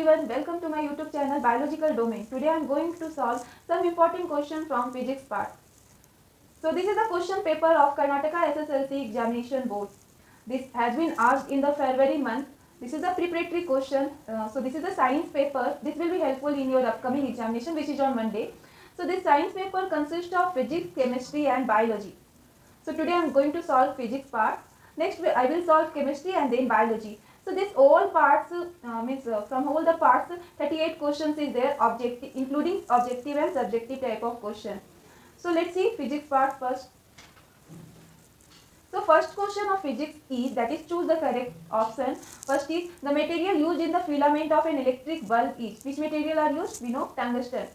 everyone, welcome to my YouTube channel Biological Domain. Today I am going to solve some important questions from physics part. So this is the question paper of Karnataka SSLC Examination Board. This has been asked in the February month. This is the preparatory question. So this is the science paper. This will be helpful in your upcoming examination, which is on Monday. So this science paper consists of physics, chemistry and biology. So today I am going to solve physics part. Next I will solve chemistry and then biology. So this all parts from all the parts 38 questions is there, objective, including objective and subjective type of question. So let's see physics part first. So first question of physics is, that is choose the correct option. First is the material used in the filament of an electric bulb is. Which material are used? We know tungsten.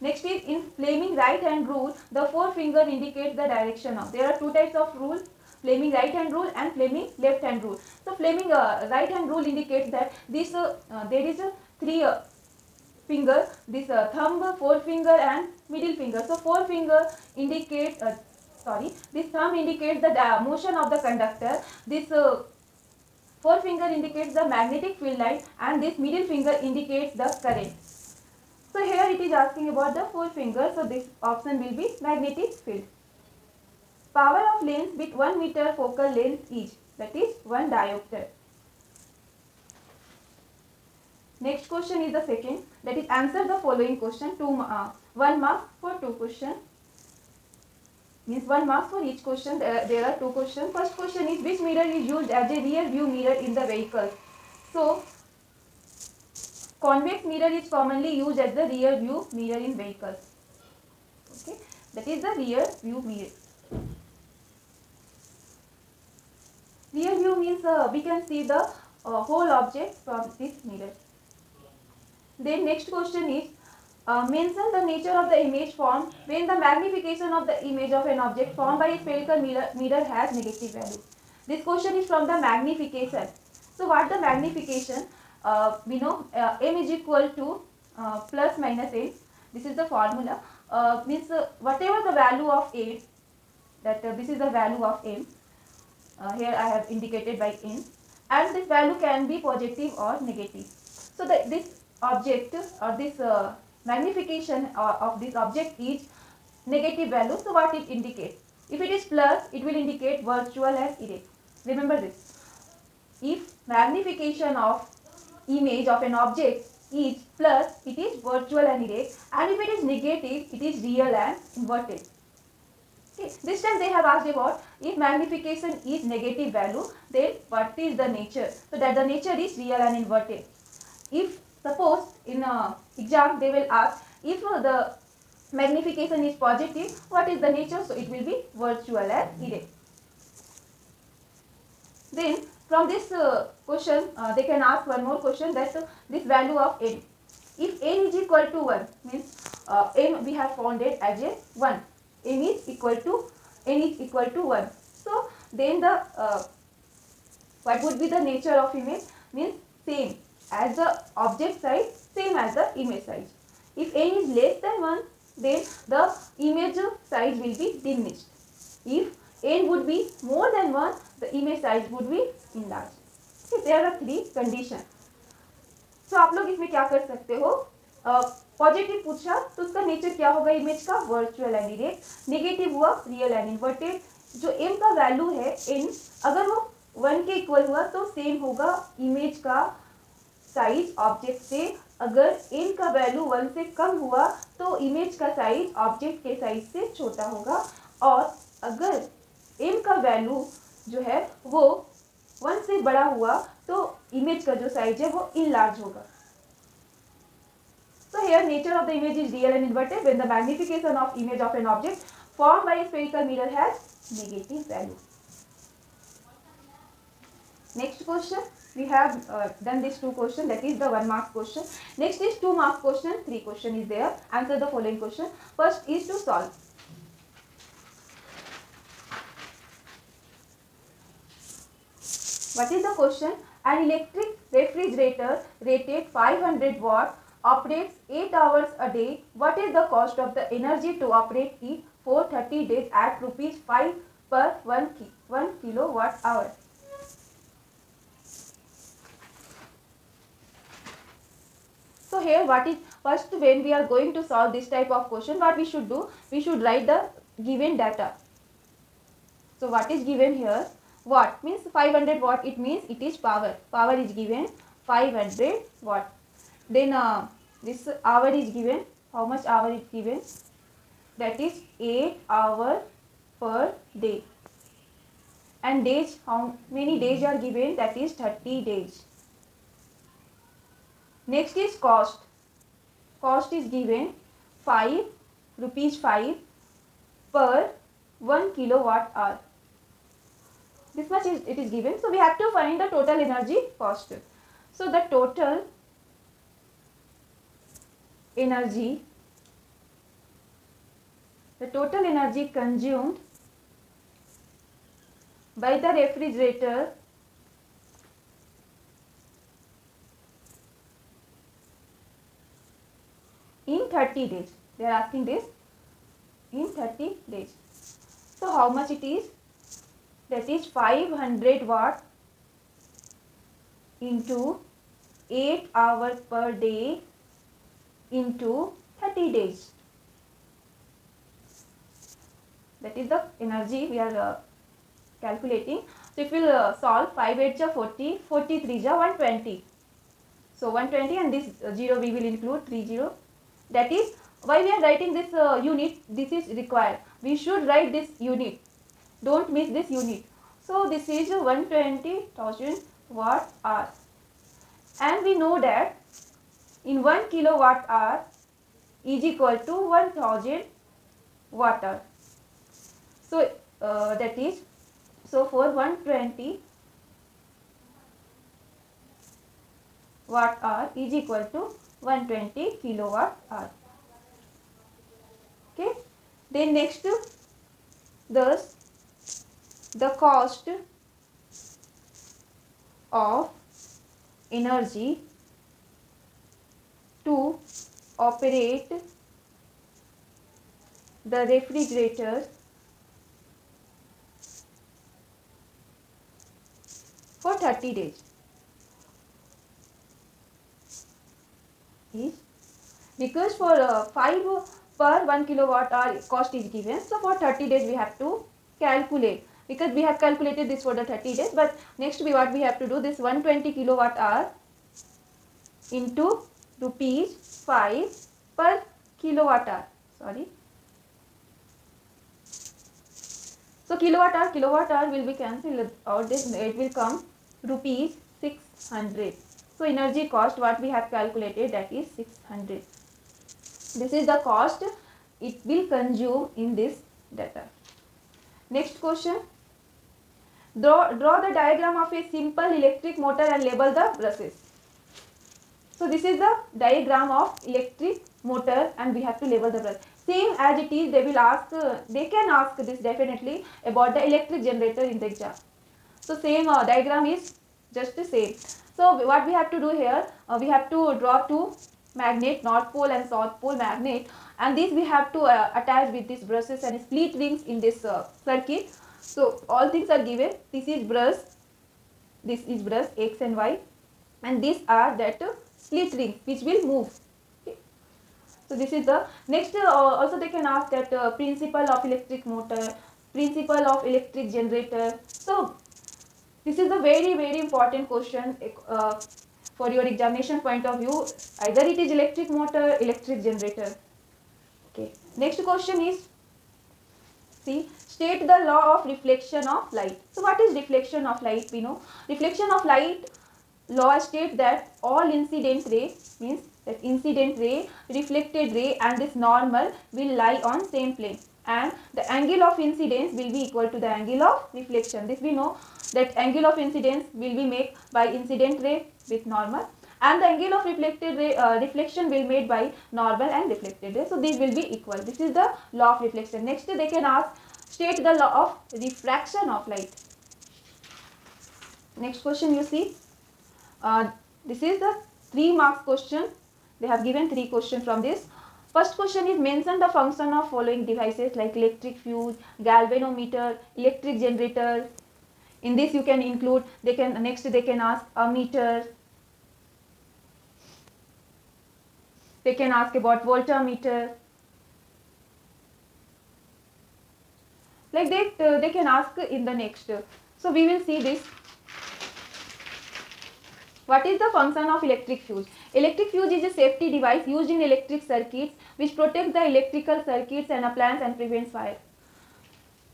Next is in flaming right hand rule, the forefinger indicates the direction of. There are two types of rule, flaming right hand rule and flaming left hand rule. So flaming right hand rule indicates that this there is a three finger, this thumb, forefinger and middle finger. So forefinger indicates this thumb indicates the motion of the conductor. This forefinger indicates the magnetic field line and this middle finger indicates the current. So here it is asking about the forefinger. So this option will be magnetic field. Power of lens with 1 meter focal length each, that is 1 diopter. Next question is the second, that is answer the following question. 1 mark for 2 questions. Means 1 mark for each question. There are 2 questions. First question is, which mirror is used as a rear view mirror in the vehicle? So convex mirror is commonly used as the rear view mirror in vehicles. Okay, that is the rear view mirror. Rear view means we can see the whole object from this mirror. Then next question is, mention the nature of the image formed when the magnification of the image of an object formed by a spherical mirror has negative value. This question is from the magnification. So what the magnification? We know m is equal to plus minus n. This is the formula. Means whatever the value of m, that this is the value of m. Here I have indicated by n, and this value can be positive or negative. So this object or this magnification of this object is negative value. So what it indicates? If it is plus, it will indicate virtual and erect. Remember this. If magnification of image of an object is plus, it is virtual and erect, and if it is negative, it is real and inverted. Okay. This time they have asked about, if magnification is negative value, then what is the nature? So that the nature is real and inverted. If suppose in exam they will ask, if the magnification is positive, what is the nature? So it will be virtual and erect. Then from this question they can ask one more question, that this value of n. If n is equal to 1, means m we have found it as a 1. n is equal to 1. So then the what would be the nature of image? Means same as the object size, same as the image size. If n is less than 1, then the image size will be diminished. If n would be more than 1, the image size would be enlarged. Okay, there are 3 conditions. So आप लोग इसमें क्या कर सकते हो? Positive पूछा तो उसका नेचर क्या होगा इमेज का? Virtual and erect. नेगेटिव हुआ रियल एंड इन्वर्टेड. जो m का वैल्यू है n, अगर वो 1 के इक्वल हुआ तो सेम होगा इमेज का साइज ऑब्जेक्ट से. अगर n का वैल्यू 1 से कम हुआ तो इमेज का साइज ऑब्जेक्ट के साइज से छोटा होगा. और अगर m का वैल्यू जो है वो 1 से बड़ा हुआ तो इमेज का जो साइज है वो इनलार्ज होगा. So here nature of the image is real and inverted when the magnification of image of an object formed by a spherical mirror has negative value. Next question, we have done this 2 question, that is the 1 mark question. Next is 2 mark question, 3 question is there. Answer the following question. First is to solve. What is the question? An electric refrigerator rated 500 watt operates 8 hours a day. What is the cost of the energy to operate it for 30 days at rupees 5 per 1 kilowatt hour? here what is first, when we are going to solve this type of question, what we should do, we should write the given data. So what is given here, watt means 500 watt, it means it is power. Power is given 500 watt. Then this hour is given, how much hour is given, that is 8 hour per day. And days, how many days are given, that is 30 days. Next is cost. Cost is given 5 rupees 5 per 1 kilowatt hour. This much is it is given. So we have to find the total energy cost. So the total energy consumed by the refrigerator in 30 days. They are asking this in 30 days. So how much it is? That is 500 watt into 8 hours per day into 30 days. That is the energy we are calculating. So if we solve 5 8 are 40, 43 are 120. So 120 and this 0 we will include 30. That is why we are writing this unit. This is required. We should write this unit. Don't miss this unit. So this is 120,000 watt hour. And we know that in 1 kilowatt hour is equal to 1000 watt hour. So that is, so for 120 watt hour is equal to 120 kilowatt hour. Okay. Then next, thus the cost of energy to operate the refrigerator for 30 days is, because for 5 per 1 kilowatt hour cost is given, so for 30 days we have to calculate, because we have calculated this for the 30 days, but next what we have to do, this 120 kilowatt hour into rupees 5 per kilowatt hour, sorry. So kilowatt hour will be cancelled out, this it will come rupees 600. So energy cost what we have calculated, that is 600. This is the cost it will consume in this data. Next question. Draw the diagram of a simple electric motor and label the brushes. So this is the diagram of electric motor and we have to label the brush. Same as it is, they will ask, they can ask this definitely about the electric generator in the exam. So same diagram is just the same. So what we have to do here, we have to draw two magnet, north pole and south pole magnet, and this we have to attach with these brushes and split rings in this circuit. So all things are given. This is brush X and Y, and these are that split rings which will move. Okay. So this is the next. Also they can ask that principle of electric motor, principle of electric generator. So this is a very important question for your examination point of view. Either it is electric motor, electric generator. Okay. Next question is, see, state the law of reflection of light. So what is reflection of light? We know reflection of light law states that all incident ray, means that incident ray, reflected ray and this normal will lie on same plane, and the angle of incidence will be equal to the angle of reflection. This we know that angle of incidence will be made by incident ray with normal, and the angle of reflected ray, reflection will made by normal and reflected ray. So these will be equal. This is the law of reflection. Next they can ask, state the law of refraction of light. Next question you see, this is the 3 marks question. They have given 3 questions from this. First question is, mention the function of following devices like electric fuse, galvanometer, electric generator. In this you can include, they can ask a meter. They can ask about voltmeter. Like that they can ask in the next. So we will see this. What is the function of electric fuse? Electric fuse is a safety device used in electric circuits which protects the electrical circuits and appliances and prevents fire.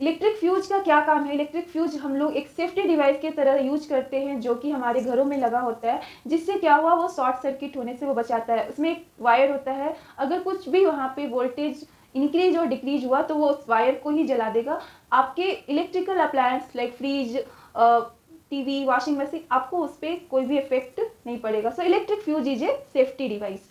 Electric fuse का क्या काम है? Electric fuse हम लोग एक safety device के तरह use करते हैं जो कि हमारे घरों में लगा होता है, जिससे क्या हुआ, वो शॉर्ट सर्किट होने से वो बचाता है। उसमें एक वायर होता है, अगर कुछ भी वहाँ पे वोल्टेज इंक्रीज और डिक्रीज हुआ तो वो उस वायर को ही जला देगा। आपके electrical appliance like fridge, TV, washing machine, आपको उस पर कोई भी इफेक्ट नहीं पड़ेगा। So electric fuse is a safety device.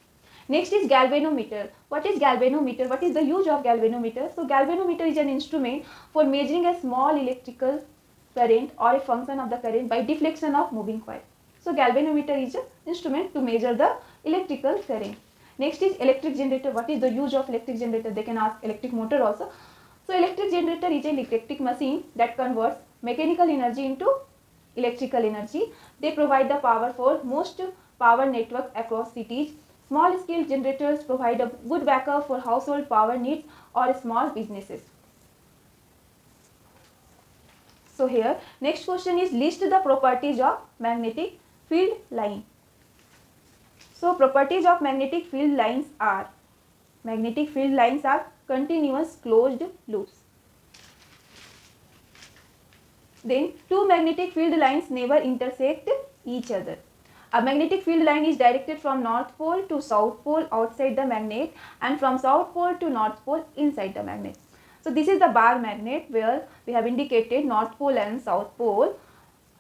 Next is galvanometer. What is galvanometer? What is the use of galvanometer? So galvanometer is an instrument for measuring a small electrical current or a function of the current by deflection of moving coil. So galvanometer is an instrument to measure the electrical current. Next is electric generator. What is the use of electric generator? They can ask electric motor also. So electric generator is an electric machine that converts mechanical energy into electrical energy. They provide the power for most power network across cities. Small scale generators provide a good backup for household power needs or small businesses. So here next question is list the properties of magnetic field line. So properties of magnetic field lines are continuous closed loops. Then two magnetic field lines never intersect each other. A magnetic field line is directed from North Pole to South Pole outside the magnet and from South Pole to North Pole inside the magnet. So this is the bar magnet where we have indicated North Pole and South Pole,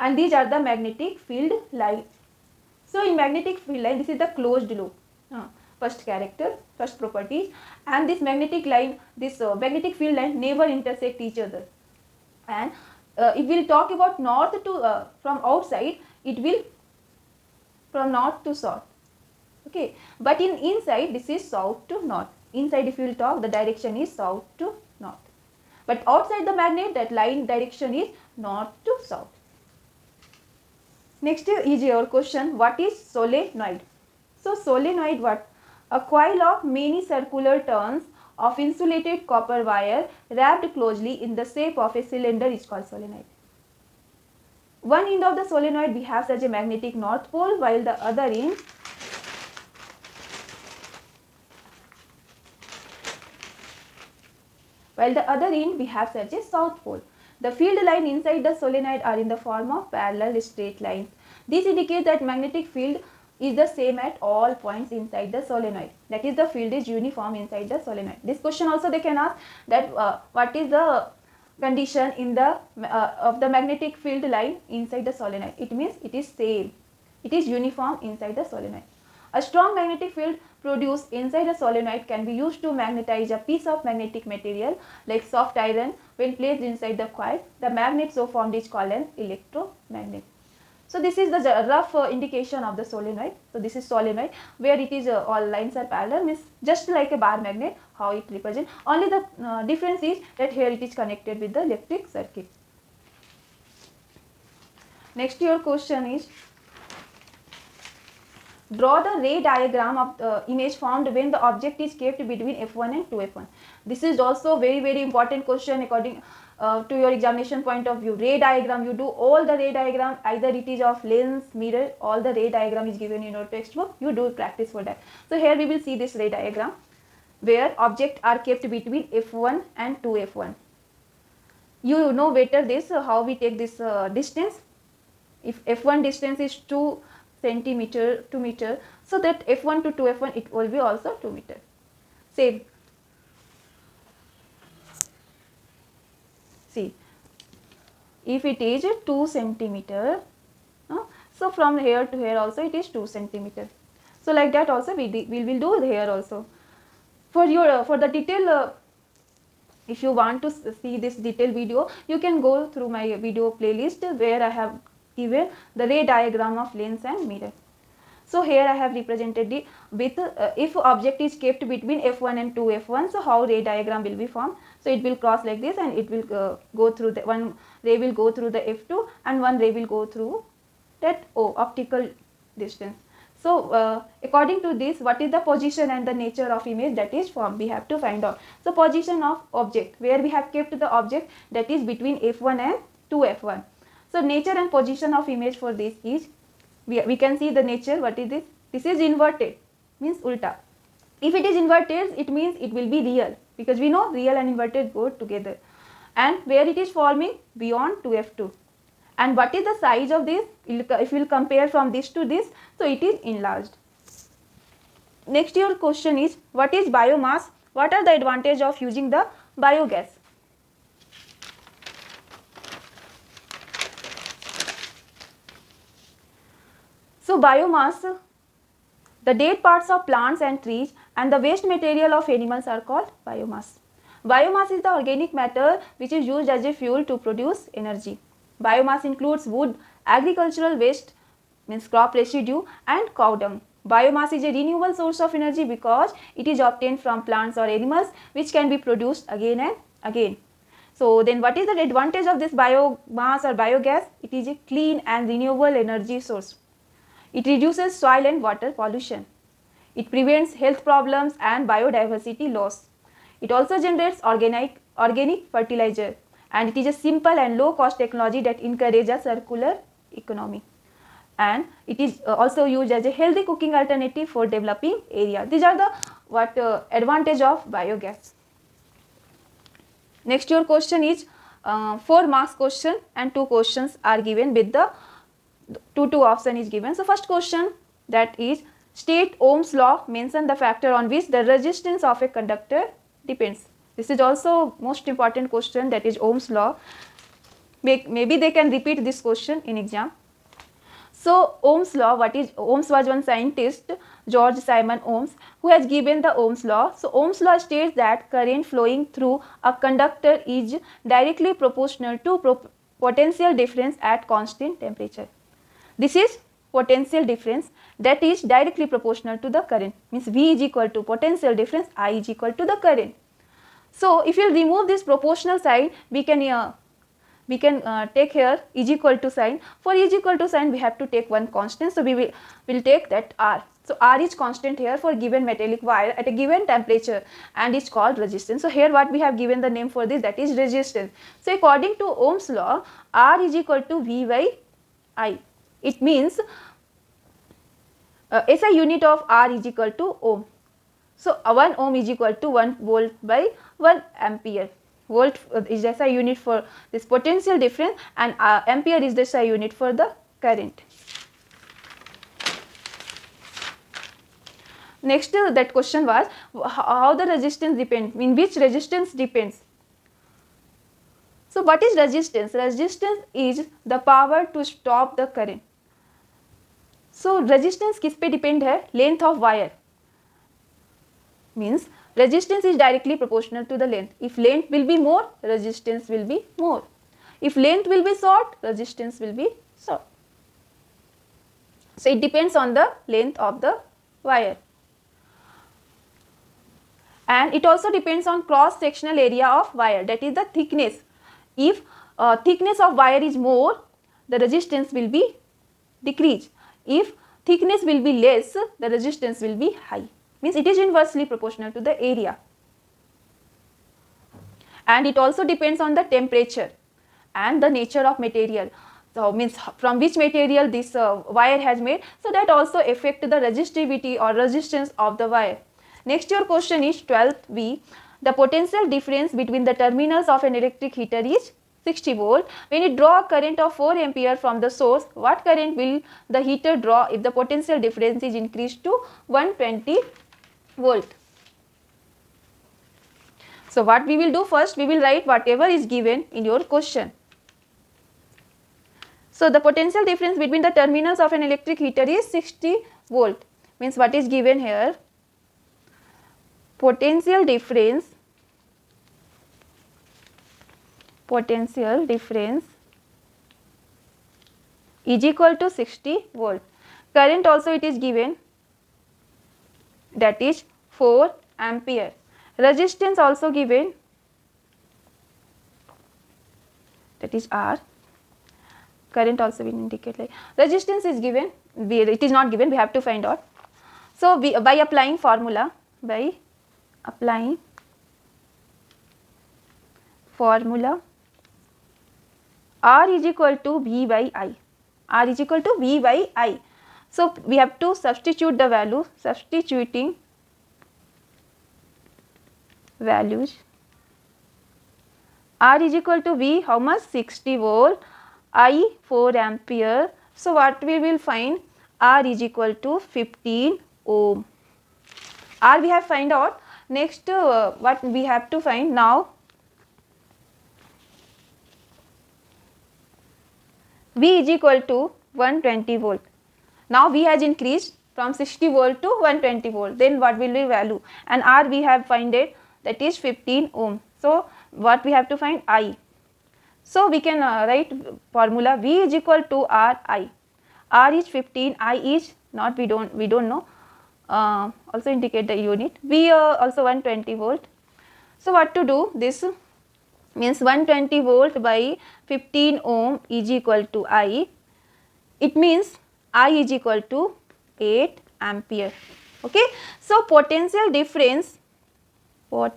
and these are the magnetic field line. So in magnetic field line, this is the closed loop. First character, first properties, and this magnetic line, magnetic field line never intersect each other. And if we will talk about north to from outside, it will from north to south, okay, but in inside this is south to north. Inside if you will talk, the direction is south to north, but outside the magnet that line direction is north to south. Next is your question, what is solenoid? So solenoid, what? A coil of many circular turns of insulated copper wire wrapped closely in the shape of a cylinder is called solenoid. One end of the solenoid behaves as a magnetic north pole, while the other end behaves as a south pole. The field lines inside the solenoid are in the form of parallel straight lines. This indicates that magnetic field is the same at all points inside the solenoid. That is, the field is uniform inside the solenoid. This question also they can ask that what is the condition in the of the magnetic field line inside the solenoid. It means it is same, it is uniform inside the solenoid. A strong magnetic field produced inside a solenoid can be used to magnetize a piece of magnetic material like soft iron. When placed inside the coil, the magnet so formed is called an electromagnet. So this is the rough indication of the solenoid. So this is solenoid where it is all lines are parallel, means just like a bar magnet how it represents. Only the difference is that here it is connected with the electric circuit. Next your question is, draw the ray diagram of the image formed when the object is kept between F1 and 2F1. This is also very important question according to your examination point of view. Ray diagram, you do all the ray diagram, either it is of lens, mirror, all the ray diagram is given in your textbook. You do practice for that. So here we will see this ray diagram where objects are kept between F1 and 2F1. You know better this, how we take this distance. If F1 distance is 2 centimeter, 2 meter, so that F1 to 2F1 it will be also 2 meter. Same. See, if it is 2 centimeter, so from here to here also it is 2 centimeter. So like that also we will do here also. For your for the detail, if you want to see this detailed video, you can go through my video playlist where I have given the ray diagram of lens and mirror. So here I have represented it with if object is kept between F1 and 2F1, so how ray diagram will be formed. So it will cross like this and it will go through the one ray will go through the F2 and one ray will go through that O, optical distance. So according to this, what is the position and the nature of image that is formed, we have to find out. So position of object, where we have kept the object, that is between f1 and 2f1. So nature and position of image for this is, we can see the nature. What is this? This is inverted, means ulta. If it is inverted, it means it will be real, because we know real and inverted go together. And where it is forming, beyond 2f2. And what is the size of this? If we will compare from this to this, so it is enlarged. Next, your question is, what is biomass? What are the advantages of using the biogas? So biomass, the dead parts of plants and trees and the waste material of animals are called biomass. Biomass is the organic matter which is used as a fuel to produce energy. Biomass includes wood, agricultural waste, means crop residue, and cow dung. Biomass is a renewable source of energy because it is obtained from plants or animals which can be produced again and again. So then what is the advantage of this biomass or biogas? It is a clean and renewable energy source. It reduces soil and water pollution. It prevents health problems and biodiversity loss. It also generates organic fertilizer, and it is a simple and low cost technology that encourages a circular economy. And it is also used as a healthy cooking alternative for developing area. These are the advantage of biogas. Next, your question is 4 marks question, and 2 questions are given with the two option is given. So first question, that is, state Ohm's law, mention the factor on which the resistance of a conductor depends. This is also most important question, that is Ohm's law. Maybe they can repeat this question in exam. So Ohm's law, what is Ohm's? Was one scientist, George Simon Ohms, who has given the Ohm's law. So Ohm's law states that current flowing through a conductor is directly proportional to potential difference at constant temperature. This is potential difference that is directly proportional to the current, means V is equal to potential difference, I is equal to the current. So if you remove this proportional sign, we can take here is equal to sign. For is equal to sign, we have to take one constant. So we will take that R. So R is constant here for given metallic wire at a given temperature, and it's called resistance. So here what we have given the name for this, that is resistance. So according to Ohm's law, R is equal to V by I. It means SI unit of R is equal to ohm. So 1 ohm is equal to 1 volt by 1 ampere. Volt is the SI unit for this potential difference, and ampere is the SI unit for the current. Next, that question was, how the resistance depends, in which resistance depends. So what is resistance? Resistance is the power to stop the current. So resistance किस पे depend है? Length of wire. Means resistance is directly proportional to the length. If length will be more, resistance will be more. If length will be short, resistance will be short. So it depends on the length of the wire. And it also depends on cross sectional area of wire, that is the thickness. If thickness of wire is more, the resistance will be decreased. If thickness will be less, the resistance will be high. Means it is inversely proportional to the area. And it also depends on the temperature and the nature of material. So means from which material this wire has made. So that also affect the resistivity or resistance of the wire. Next, your question is 12th B. The potential difference between the terminals of an electric heater is 60 volt. When you draw a current of 4 ampere from the source, what current will the heater draw if the potential difference is increased to 120 volt? So what we will do first, we will write whatever is given in your question. So the potential difference between the terminals of an electric heater is 60 volt. Means what is given here? Potential difference is equal to 60 volt. Current also it is given, that is 4 ampere. Resistance also given, that is R. Current also will indicate like resistance is given it is not given, we have to find out. So by applying formula, R is equal to V by I. R is equal to V by I. So we have to substitute the value, substituting values. R is equal to V, how much? 60 volt, I 4 ampere. So what we will find? R is equal to 15 ohm. R we have find out. Next what we have to find now? V is equal to 120 volt. Now V has increased from 60 volt to 120 volt. Then what will be value? And R we have find it, that is 15 ohm. So what we have to find? I. So we can write formula V is equal to R I. R is 15, I is not, we don't know. Also indicate the unit. V also 120 volt. So what to do? This means 120 volt by 15 ohm is equal to I. It means I is equal to 8 ampere. Okay. So potential difference I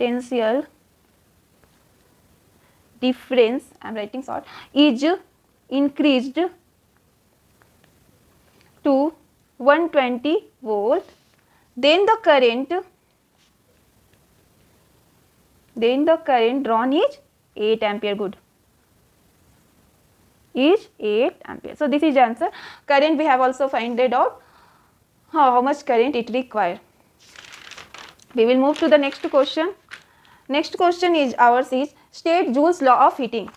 am writing short, is increased to 120 volt. Then the current drawn is 8 ampere. Good. Is 8 ampere. So this is the answer. Current we have also find it out, how much current it require. We will move to the next question. Next question is ours is state Joule's law of heating.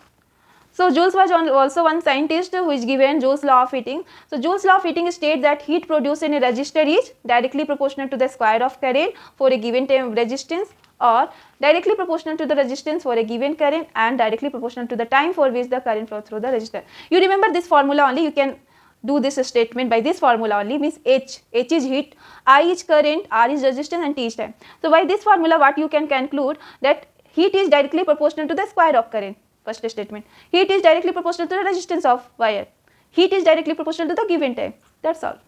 So Joule's was also one scientist who is given Joule's law of heating. So Joule's law of heating states that heat produced in a resistor is directly proportional to the square of current for a given time resistance, or directly proportional to the resistance for a given current, and directly proportional to the time for which the current flows through the resistor. You remember this formula only, you can do this statement by this formula only, means H is heat, I is current, R is resistance, and T is time. So by this formula what you can conclude, that heat is directly proportional to the square of current. First statement, heat is directly proportional to the resistance of wire, heat is directly proportional to the given time. That's all.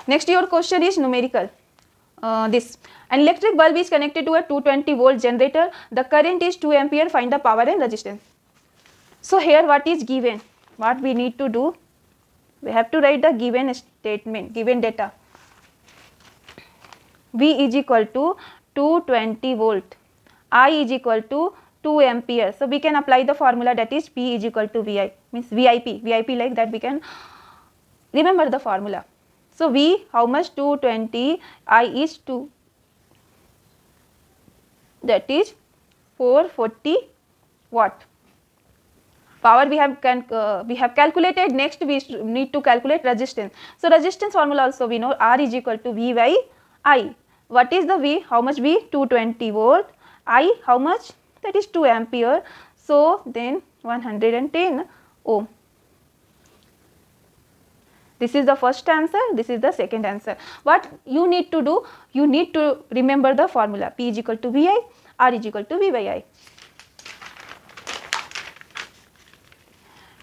Next your question is numerical. This an electric bulb is connected to a 220 volt generator, the current is 2 ampere, find the power and resistance. So here what is given, what we need to do, we have to write the given statement, given data. V is equal to 220 volt, I is equal to 2 ampere. So we can apply the formula, that is P is equal to VI, means VIP like that we can remember the formula. So V how much? 220, I is 2, that is 440 watt. Power we have calculated. Next we need to calculate resistance. So resistance formula also we know, R is equal to V by I. What is the V? How much V? 220 volt. I how much? That is 2 ampere. So then 110 ohm. This is the first answer, this is the second answer. What you need to do, you need to remember the formula, P is equal to VI, R is equal to V by I.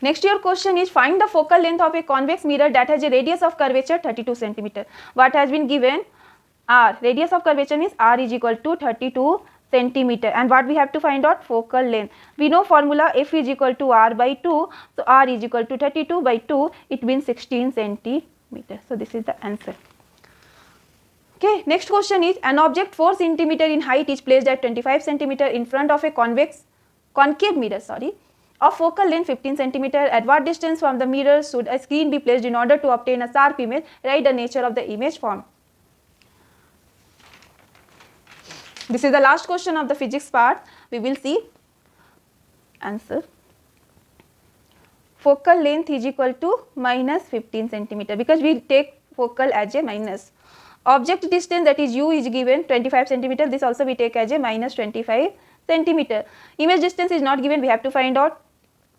Next your question is find the focal length of a convex mirror that has a radius of curvature 32 cm. What has been given? R, radius of curvature is R is equal to 32 cm, and what we have to find out? Focal length. We know formula, F is equal to R by 2, so R is equal to 32 by 2, it means 16 cm. So this is the answer. Okay, next question is an object 4 cm in height is placed at 25 cm in front of a concave mirror of focal length 15 cm. At what distance from the mirror should a screen be placed in order to obtain a sharp image? Write the nature of the image formed. This is the last question of the physics part. We will see answer. Focal length is equal to minus 15 cm, because we take focal as a minus. Object distance, that is U, is given 25 cm. This also we take as a minus 25 cm. Image distance is not given, we have to find out.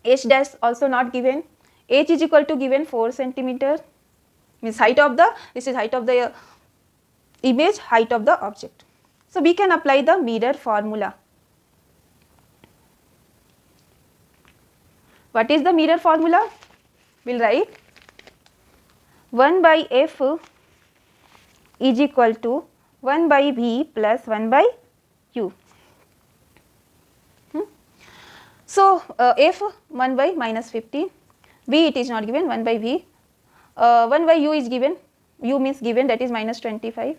H dash also not given. H is equal to given 4 cm. Means height of the, this is height of the image, height of the object. So we can apply the mirror formula. What is the mirror formula? We'll write 1 by F is equal to 1 by V plus 1 by U. So, F 1 by minus 15, V it is not given, 1 by V, 1 by U is given, U means given, that is minus 25.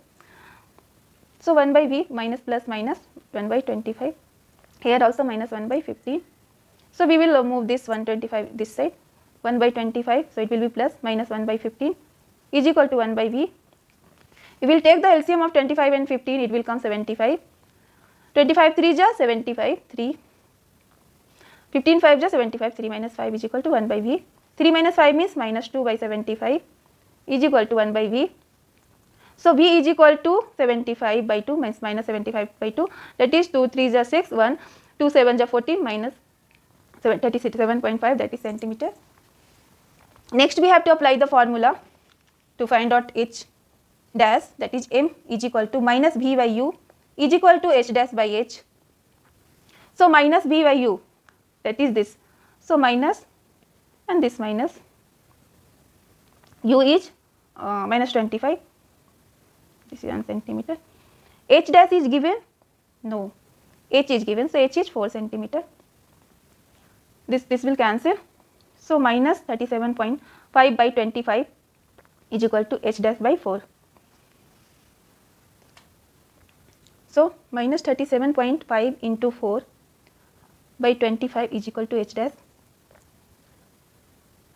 So, 1 by V minus plus minus 1 by 25, here also minus 1 by 15. So, we will move this 125 this side, 1 by 25, so it will be plus minus 1 by 15 is equal to 1 by V. If we will take the LCM of 25 and 15, it will come 75, 25 3 ja 75, 3, 15 5 ja 75, 3 minus 5 is equal to 1 by V, 3 minus 5 means minus 2 by 75 is equal to 1 by V. So, V is equal to 75 by 2 means minus 75 by 2, that is 2 3 ja 6, 1, 2 7 ja 14 minus 37.5, that is centimeter. Next we have to apply the formula to find out H dash, that is M is equal to minus V by U is equal to H dash by H. So, minus V by U, that is this. So, minus and this minus, U is minus 25, this is 1 centimeter. H dash is given? No, H is given, so H is 4 centimeter. This will cancel. So, minus 37.5 by 25 is equal to H dash by 4. So, minus 37.5 into 4 by 25 is equal to H dash.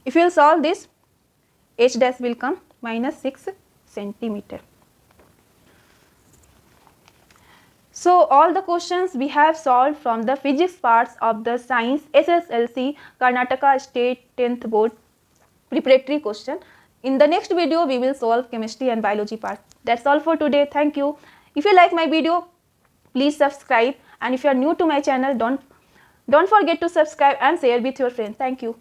If you will solve this, H dash will come minus 6 centimeter. So, all the questions we have solved from the physics parts of the science SSLC Karnataka State 10th Board preparatory question. In the next video, we will solve chemistry and biology part. That's all for today. Thank you. If you like my video, please subscribe, and if you are new to my channel, don't forget to subscribe and share with your friends. Thank you.